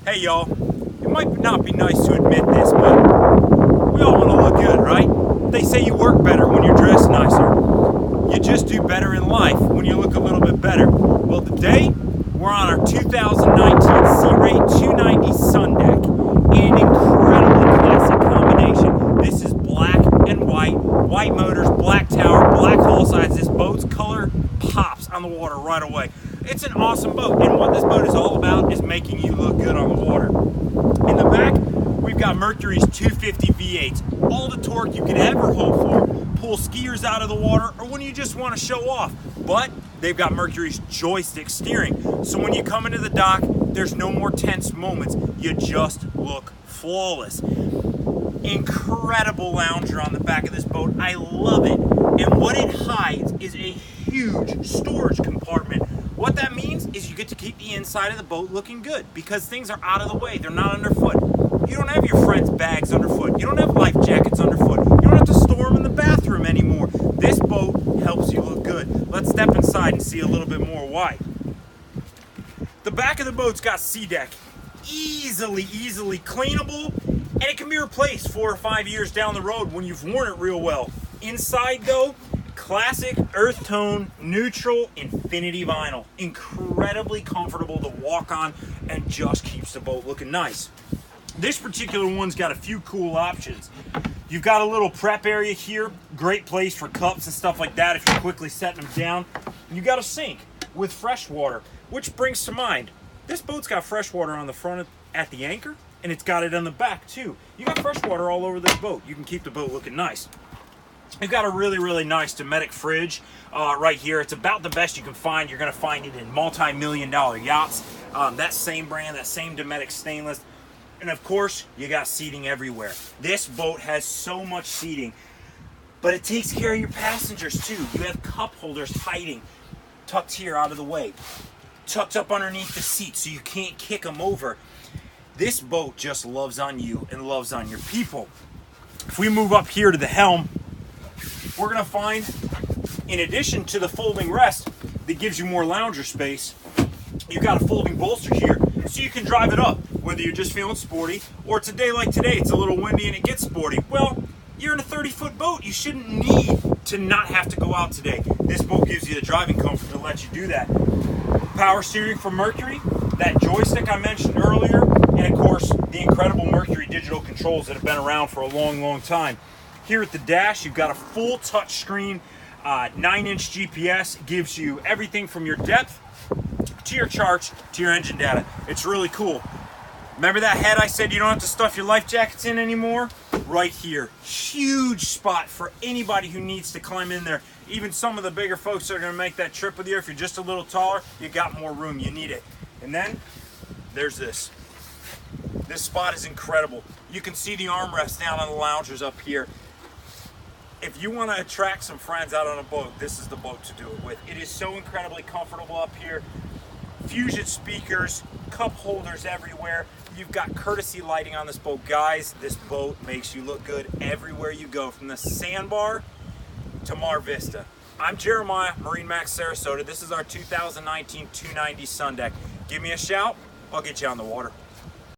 Hey y'all, it might not be nice to admit this, but we all want to look good, right? They say you work better when you're dressed nicer. You just do better in life when you look a little bit better. Well, today, we're on our 2019 Sea Ray 290 Sun Deck in an incredible classic combination. This is black and white motors, black tower, black hull sides. This boat's color pops on the water right away. It's an awesome boat, and what this boat is all about is making you look good on the water. In the back, we've got Mercury's 250 V8s, all the torque you could ever hope for, pull skiers out of the water, or when you just want to show off. But they've got Mercury's joystick steering, so when you come into the dock, there's no more tense moments. You just look flawless. Incredible lounger on the back of this boat. I love it. And what it hides is a huge storage compartment. What that means is you get to keep the inside of the boat looking good because things are out of the way. They're not underfoot. You don't have your friends' bags underfoot. You don't have life jackets underfoot. You don't have to store them in the bathroom anymore. This boat helps you look good. Let's step inside and see a little bit more why. The back of the boat's got sea deck. Easily cleanable, and it can be replaced 4 or 5 years down the road when you've worn it real well. Inside though, classic earth tone, neutral, infinity vinyl. Incredibly comfortable to walk on and just keeps the boat looking nice. This particular one's got a few cool options. You've got a little prep area here, great place for cups and stuff like that if you're quickly setting them down. You got a sink with fresh water, which brings to mind, this boat's got fresh water on the front at the anchor, and it's got it on the back too. You got fresh water all over this boat. You can keep the boat looking nice. We've got a really nice Dometic fridge right here. It's about the best you can find. You're going to find it in multi-million-dollar yachts. That same brand, that same Dometic stainless. And of course, you got seating everywhere. This boat has so much seating, but it takes care of your passengers too. You have cup holders hiding, tucked here out of the way, tucked up underneath the seat so you can't kick them over. This boat just loves on you and loves on your people. If we move up here to the helm, we're gonna find, in addition to the folding rest that gives you more lounger space, you've got a folding bolster here so you can drive it up, whether you're just feeling sporty or it's a day like today, it's a little windy and it gets sporty. Well, you're in a 30-foot boat. You shouldn't need to not have to go out today. This boat gives you the driving comfort to let you do that. Power steering from Mercury, that joystick I mentioned earlier, and of course, the incredible Mercury digital controls that have been around for a long time. Here at the dash, you've got a full touch screen, 9-inch GPS. It gives you everything from your depth to your charts to your engine data. It's really cool. Remember that head I said you don't have to stuff your life jackets in anymore? Right here. Huge spot for anybody who needs to climb in there. Even some of the bigger folks that are going to make that trip with you. If you're just a little taller, you got more room. You need it. And then there's this. This spot is incredible. You can see the armrest down on the loungers up here. If you want to attract some friends out on a boat, this is the boat to do it with. It is so incredibly comfortable up here. Fusion speakers, cup holders everywhere. You've got courtesy lighting on this boat. Guys, this boat makes you look good everywhere you go, from the sandbar to Mar Vista. I'm Jeremiah, MarineMax Sarasota. This is our 2019 290 Sun Deck. Give me a shout, I'll get you on the water.